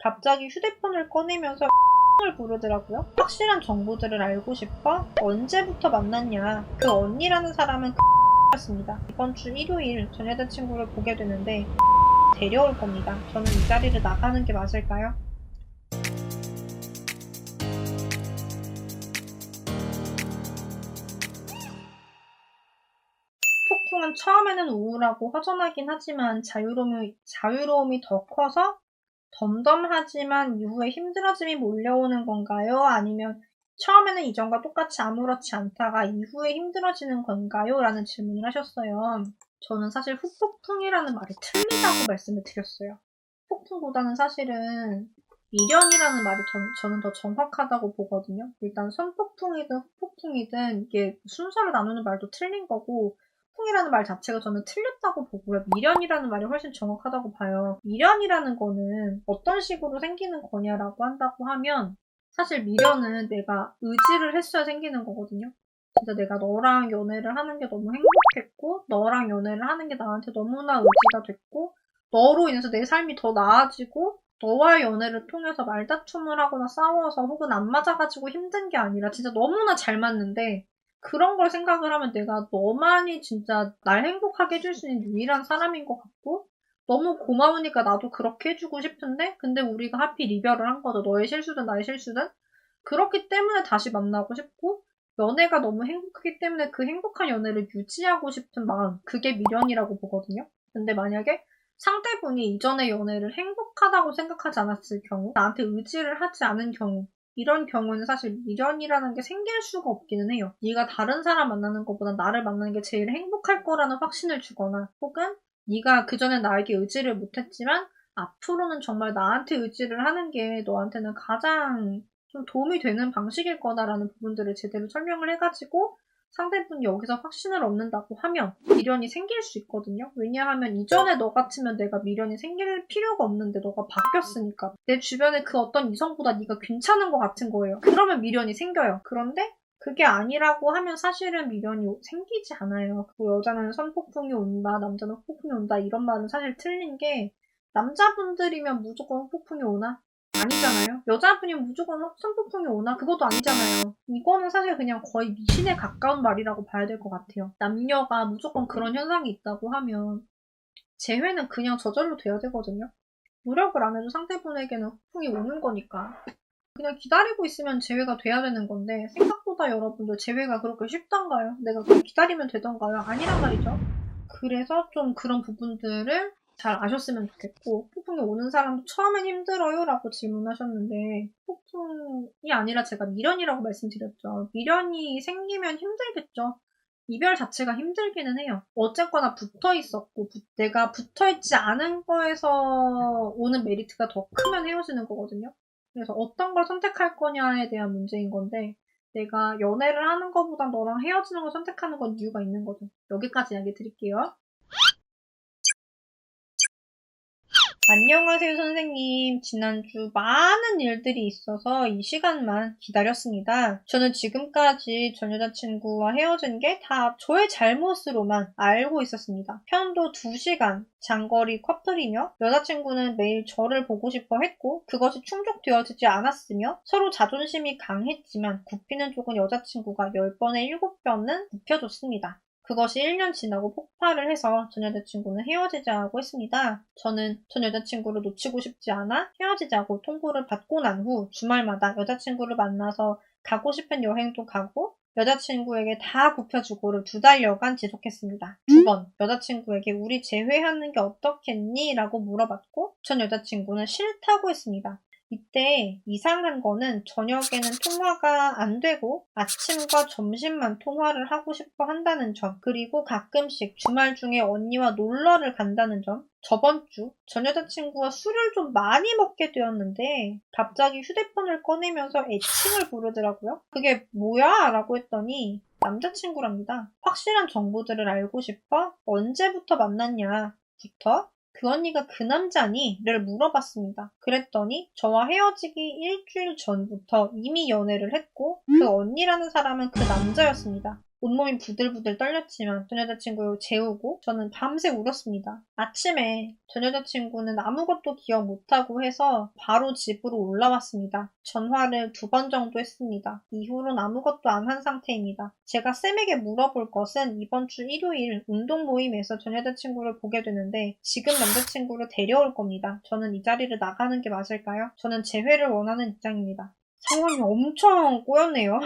갑자기 휴대폰을 꺼내면서 을 부르더라고요. 확실한 정보들을 알고 싶어? 언제부터 만났냐? 그 언니라는 사람은 였습니다. 이번 주 일요일 전 여자친구를 보게 되는데 데려올 겁니다. 저는 이 자리를 나가는 게 맞을까요? 폭풍은 처음에는 우울하고 허전하긴 하지만 자유로움이 더 커서 덤덤하지만 이후에 힘들어짐이 몰려오는 건가요? 아니면 처음에는 이전과 똑같이 아무렇지 않다가 이후에 힘들어지는 건가요? 라는 질문을 하셨어요. 저는 사실 후폭풍이라는 말이 틀리다고 말씀을 드렸어요. 폭풍보다는 사실은 미련이라는 말이 저는 더 정확하다고 보거든요. 일단 선폭풍이든 후폭풍이든 이게 순서를 나누는 말도 틀린 거고 폭풍이라는 말 자체가 저는 틀렸다고 보고요. 미련이라는 말이 훨씬 정확하다고 봐요. 미련이라는 거는 어떤 식으로 생기는 거냐라고 한다고 하면 사실 미련은 내가 의지를 했어야 생기는 거거든요. 진짜 내가 너랑 연애를 하는 게 너무 행복했고 너랑 연애를 하는 게 나한테 너무나 의지가 됐고 너로 인해서 내 삶이 더 나아지고 너와의 연애를 통해서 말다툼을 하거나 싸워서 혹은 안 맞아가지고 힘든 게 아니라 진짜 너무나 잘 맞는데 그런 걸 생각을 하면 내가 너만이 진짜 날 행복하게 해줄 수 있는 유일한 사람인 것 같고 너무 고마우니까 나도 그렇게 해주고 싶은데 근데 우리가 하필 이별을 한 거죠. 너의 실수든 나의 실수든. 그렇기 때문에 다시 만나고 싶고 연애가 너무 행복하기 때문에 그 행복한 연애를 유지하고 싶은 마음 그게 미련이라고 보거든요. 근데 만약에 상대분이 이전의 연애를 행복하다고 생각하지 않았을 경우 나한테 의지를 하지 않은 경우 이런 경우는 사실 미련이라는 게 생길 수가 없기는 해요. 네가 다른 사람 만나는 것보다 나를 만나는 게 제일 행복할 거라는 확신을 주거나 혹은 네가 그전에 나에게 의지를 못했지만 앞으로는 정말 나한테 의지를 하는 게 너한테는 가장 좀 도움이 되는 방식일 거다라는 부분들을 제대로 설명을 해가지고 상대분이 여기서 확신을 얻는다고 하면 미련이 생길 수 있거든요. 왜냐하면 이전에 너 같으면 내가 미련이 생길 필요가 없는데 너가 바뀌었으니까. 내 주변에 그 어떤 이성보다 네가 괜찮은 것 같은 거예요. 그러면 미련이 생겨요. 그런데 그게 아니라고 하면 사실은 미련이 생기지 않아요. 그리고 여자는 선폭풍이 온다, 남자는 후폭풍이 온다 이런 말은 사실 틀린 게 남자분들이면 무조건 후폭풍이 오나? 아니잖아요. 여자분이면 무조건 선폭풍이 오나? 그것도 아니잖아요. 이거는 사실 그냥 거의 미신에 가까운 말이라고 봐야 될 것 같아요. 남녀가 무조건 그런 현상이 있다고 하면 재회는 그냥 저절로 돼야 되거든요. 노력을 안 해도 상대분에게는 후폭풍이 오는 거니까. 그냥 기다리고 있으면 재회가 돼야 되는 건데 생각보다 여러분들 재회가 그렇게 쉽던가요? 내가 그냥 기다리면 되던가요? 아니란 말이죠. 그래서 좀 그런 부분들을 잘 아셨으면 좋겠고 폭풍이 오는 사람도 처음엔 힘들어요? 라고 질문하셨는데 폭풍이 아니라 제가 미련이라고 말씀드렸죠. 미련이 생기면 힘들겠죠. 이별 자체가 힘들기는 해요. 어쨌거나 붙어 있었고 내가 붙어 있지 않은 거에서 오는 메리트가 더 크면 헤어지는 거거든요. 그래서 어떤 걸 선택할 거냐에 대한 문제인 건데 내가 연애를 하는 것보다 너랑 헤어지는 걸 선택하는 건 이유가 있는 거죠. 여기까지 이야기 드릴게요. 안녕하세요, 선생님. 지난주 많은 일들이 있어서 이 시간만 기다렸습니다. 저는 지금까지 전 여자친구와 헤어진 게 다 저의 잘못으로만 알고 있었습니다. 편도 2시간, 장거리 커플이며 여자친구는 매일 저를 보고 싶어 했고 그것이 충족되어지지 않았으며 서로 자존심이 강했지만 굽히는 쪽은 여자친구가 10번에 7번은 굽혀줬습니다. 그것이 1년 지나고 폭발을 해서 전 여자친구는 헤어지자고 했습니다. 저는 전 여자친구를 놓치고 싶지 않아 헤어지자고 통보를 받고 난 후 주말마다 여자친구를 만나서 가고 싶은 여행도 가고 여자친구에게 다 굽혀주고를 2달여간 지속했습니다. 2번 여자친구에게 우리 재회하는 게 어떻겠니? 라고 물어봤고 전 여자친구는 싫다고 했습니다. 이때 이상한 거는 저녁에는 통화가 안 되고 아침과 점심만 통화를 하고 싶어 한다는 점, 그리고 가끔씩 주말 중에 언니와 놀러를 간다는 점. 저번 주 전 여자친구와 술을 좀 많이 먹게 되었는데 갑자기 휴대폰을 꺼내면서 애칭을 부르더라고요. 그게 뭐야? 라고 했더니 남자친구랍니다. 확실한 정보들을 알고 싶어? 언제부터 만났냐? 부터 그 언니가 그 남자니? 를 물어봤습니다. 그랬더니 저와 헤어지기 일주일 전부터 이미 연애를 했고 그 언니라는 사람은 그 남자였습니다. 온몸이 부들부들 떨렸지만 전 여자친구를 재우고 저는 밤새 울었습니다. 아침에 전 여자친구는 아무것도 기억 못하고 해서 바로 집으로 올라왔습니다. 전화를 2번 정도 했습니다. 이후로는 아무것도 안 한 상태입니다. 제가 쌤에게 물어볼 것은 이번 주 일요일 운동 모임에서 전 여자친구를 보게 되는데 지금 남자친구를 데려올 겁니다. 저는 이 자리를 나가는 게 맞을까요? 저는 재회를 원하는 입장입니다. 상황이 엄청 꼬였네요.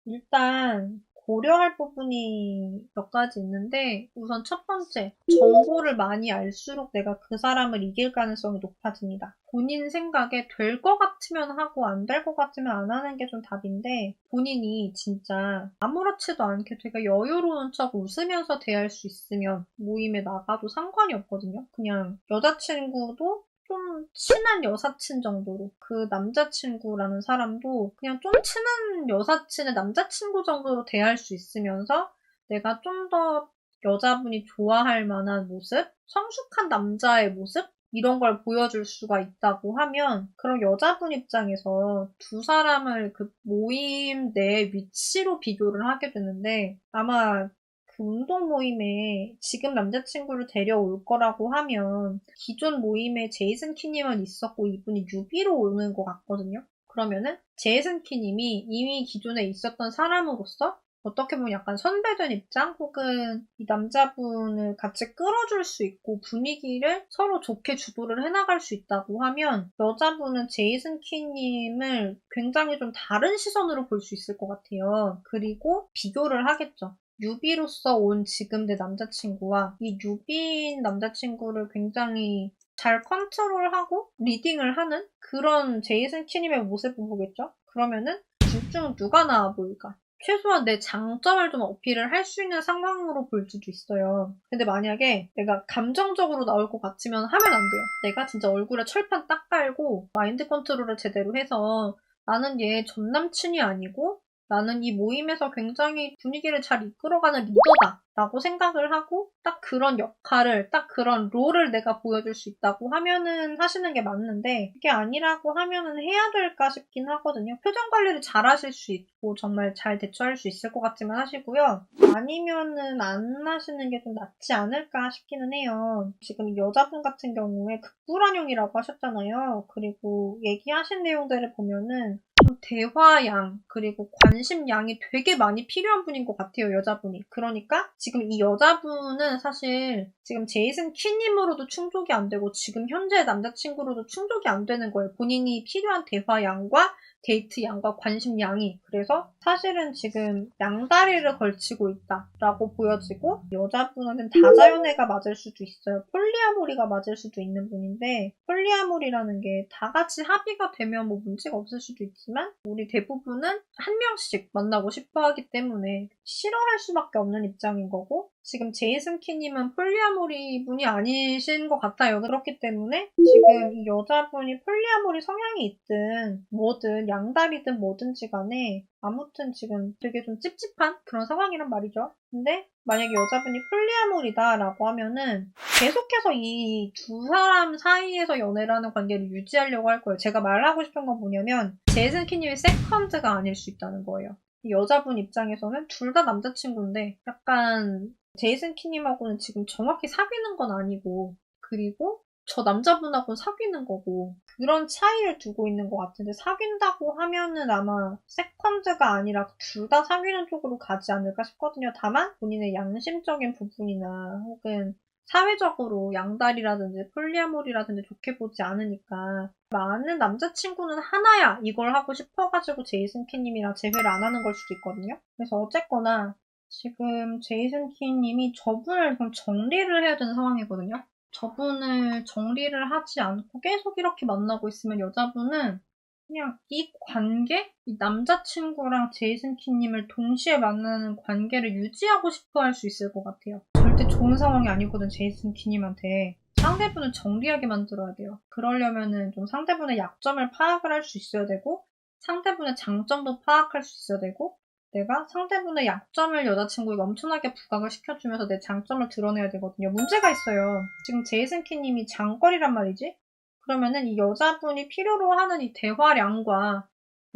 일단 고려할 부분이 몇 가지 있는데 우선 첫 번째, 정보를 많이 알수록 내가 그 사람을 이길 가능성이 높아집니다. 본인 생각에 될 것 같으면 하고 안 될 것 같으면 안 하는 게 좀 답인데 본인이 진짜 아무렇지도 않게 되게 여유로운 척 웃으면서 대할 수 있으면 모임에 나가도 상관이 없거든요. 그냥 여자친구도 좀 친한 여사친 정도로 그 남자친구라는 사람도 그냥 좀 친한 여사친의 남자친구 정도로 대할 수 있으면서 내가 좀 더 여자분이 좋아할 만한 모습, 성숙한 남자의 모습 이런 걸 보여줄 수가 있다고 하면 그럼 여자분 입장에서 두 사람을 그 모임 내 위치로 비교를 하게 되는데 아마 그 운동 모임에 지금 남자친구를 데려올 거라고 하면 기존 모임에 제이슨 키님은 있었고 이분이 뉴비로 오는 것 같거든요. 그러면은 제이슨 키님이 이미 기존에 있었던 사람으로서 어떻게 보면 약간 선배된 입장 혹은 이 남자분을 같이 끌어줄 수 있고 분위기를 서로 좋게 주도를 해나갈 수 있다고 하면 여자분은 제이슨 키님을 굉장히 좀 다른 시선으로 볼 수 있을 것 같아요. 그리고 비교를 하겠죠. 뉴비로서 온 지금 내 남자친구와 이 뉴비인 남자친구를 굉장히 잘 컨트롤하고 리딩을 하는 그런 제이슨 키님의 모습을 보겠죠? 그러면은 둘 중 누가 나아 보일까? 최소한 내 장점을 좀 어필을 할 수 있는 상황으로 볼 수도 있어요. 근데 만약에 내가 감정적으로 나올 것 같으면 하면 안 돼요. 내가 진짜 얼굴에 철판 딱 깔고 마인드 컨트롤을 제대로 해서 나는 얘 전 남친이 아니고 나는 이 모임에서 굉장히 분위기를 잘 이끌어가는 리더다 라고 생각을 하고 딱 그런 역할을 딱 그런 롤을 내가 보여줄 수 있다고 하면은 하시는 게 맞는데 그게 아니라고 하면은 해야 될까 싶긴 하거든요. 표정 관리를 잘 하실 수 있고 정말 잘 대처할 수 있을 것 같지만 하시고요. 아니면은 안 하시는 게 좀 낫지 않을까 싶기는 해요. 지금 이 여자분 같은 경우에 극불안용이라고 하셨잖아요. 그리고 얘기하신 내용들을 보면은 좀 대화양 그리고 관심양이 되게 많이 필요한 분인 것 같아요. 여자분이. 그러니까 지금 이 여자분은 사실 지금 제이슨 키님으로도 충족이 안 되고 지금 현재 남자친구로도 충족이 안 되는 거예요. 본인이 필요한 대화양과 데이트 양과 관심 양이. 그래서 사실은 지금 양다리를 걸치고 있다라고 보여지고 여자분한테는 다자연애가 맞을 수도 있어요. 폴리아모리가 맞을 수도 있는 분인데 폴리아모리라는 게 다 같이 합의가 되면 뭐 문제가 없을 수도 있지만 우리 대부분은 한 명씩 만나고 싶어 하기 때문에 싫어할 수밖에 없는 입장인 거고 지금 제이슨 키님은 폴리아모리 분이 아니신 것 같아요. 그렇기 때문에 지금 이 여자분이 폴리아모리 성향이 있든 뭐든 양다리든 뭐든지 간에 아무튼 지금 되게 좀 찝찝한 그런 상황이란 말이죠. 근데 만약에 여자분이 폴리아모리다라고 하면은 계속해서 이 두 사람 사이에서 연애라는 관계를 유지하려고 할 거예요. 제가 말하고 싶은 건 뭐냐면 제이슨 키님이 세컨드가 아닐 수 있다는 거예요. 이 여자분 입장에서는 둘 다 남자친구인데 약간 제이슨 키님하고는 지금 정확히 사귀는 건 아니고 그리고 저 남자분하고는 사귀는 거고 그런 차이를 두고 있는 것 같은데 사귄다고 하면은 아마 세컨드가 아니라 둘 다 사귀는 쪽으로 가지 않을까 싶거든요. 다만 본인의 양심적인 부분이나 혹은 사회적으로 양다리라든지 폴리아모리라든지 좋게 보지 않으니까 나는 남자친구는 하나야 이걸 하고 싶어가지고 제이슨 키님이랑 재회를 안 하는 걸 수도 있거든요. 그래서 어쨌거나 지금 제이슨 키님이 저분을 좀 정리를 해야 되는 상황이거든요. 저분을 정리를 하지 않고 계속 이렇게 만나고 있으면 여자분은 그냥 이 관계? 이 남자친구랑 제이슨 키님을 동시에 만나는 관계를 유지하고 싶어 할 수 있을 것 같아요. 절대 좋은 상황이 아니거든, 제이슨 키님한테. 상대분을 정리하게 만들어야 돼요. 그러려면은 좀 상대분의 약점을 파악을 할 수 있어야 되고, 상대분의 장점도 파악할 수 있어야 되고, 내가 상대분의 약점을 여자친구에게 엄청나게 부각을 시켜주면서 내 장점을 드러내야 되거든요. 문제가 있어요. 지금 제이슨 키님이 장거리란 말이지? 그러면은 이 여자분이 필요로 하는 이 대화량과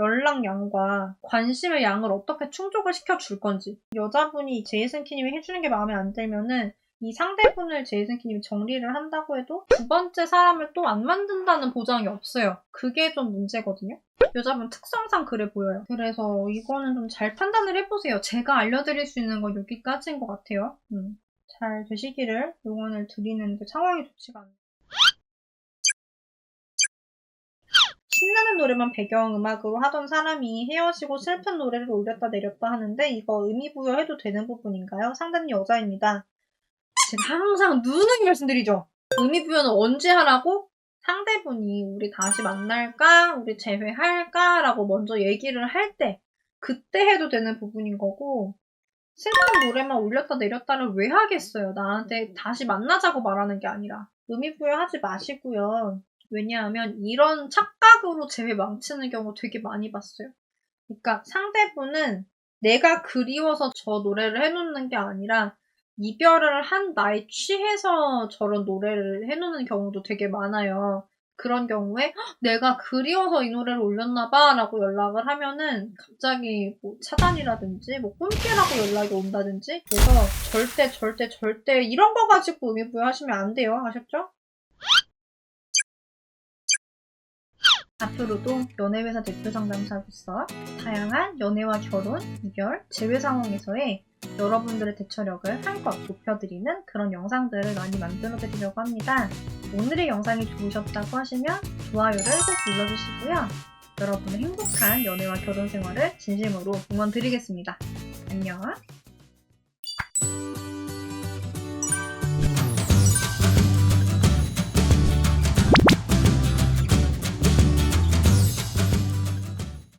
연락량과 관심의 양을 어떻게 충족을 시켜줄 건지. 여자분이 제이슨 키님이 해주는 게 마음에 안 들면은 이 상대분을 제이슨 키님이 정리를 한다고 해도 두 번째 사람을 또 안 만든다는 보장이 없어요. 그게 좀 문제거든요. 여자분 특성상 그래 보여요. 그래서 이거는 좀 잘 판단을 해보세요. 제가 알려드릴 수 있는 건 여기까지인 것 같아요. 잘 되시기를 응원을 드리는데 상황이 좋지가 않네요. 신나는 노래만 배경음악으로 하던 사람이 헤어지고 슬픈 노래를 올렸다 내렸다 하는데 이거 의미 부여해도 되는 부분인가요? 상대는 여자입니다. 제가 항상 누누이 말씀드리죠. 의미 부여는 언제 하라고? 상대분이 우리 다시 만날까? 우리 재회할까? 라고 먼저 얘기를 할 때 그때 해도 되는 부분인 거고 슬픈 노래만 올렸다 내렸다를 왜 하겠어요? 나한테 다시 만나자고 말하는 게 아니라 의미 부여하지 마시고요. 왜냐하면 이런 착각으로 재회 망치는 경우 되게 많이 봤어요. 그러니까 상대분은 내가 그리워서 저 노래를 해놓는 게 아니라 이별을 한 나에 취해서 저런 노래를 해놓는 경우도 되게 많아요. 그런 경우에 내가 그리워서 이 노래를 올렸나 봐 라고 연락을 하면은 갑자기 뭐 차단이라든지 뭐 꿈깨라고 연락이 온다든지 그래서 절대 이런 거 가지고 의미 부여하시면 안 돼요. 아셨죠? 앞으로도 연예회사 대표 상담사로서 다양한 연애와 결혼, 이별, 재회 상황에서의 여러분들의 대처력을 한껏 높여드리는 그런 영상들을 많이 만들어드리려고 합니다. 오늘의 영상이 좋으셨다고 하시면 좋아요를 꼭 눌러주시고요. 여러분의 행복한 연애와 결혼 생활을 진심으로 응원드리겠습니다. 안녕!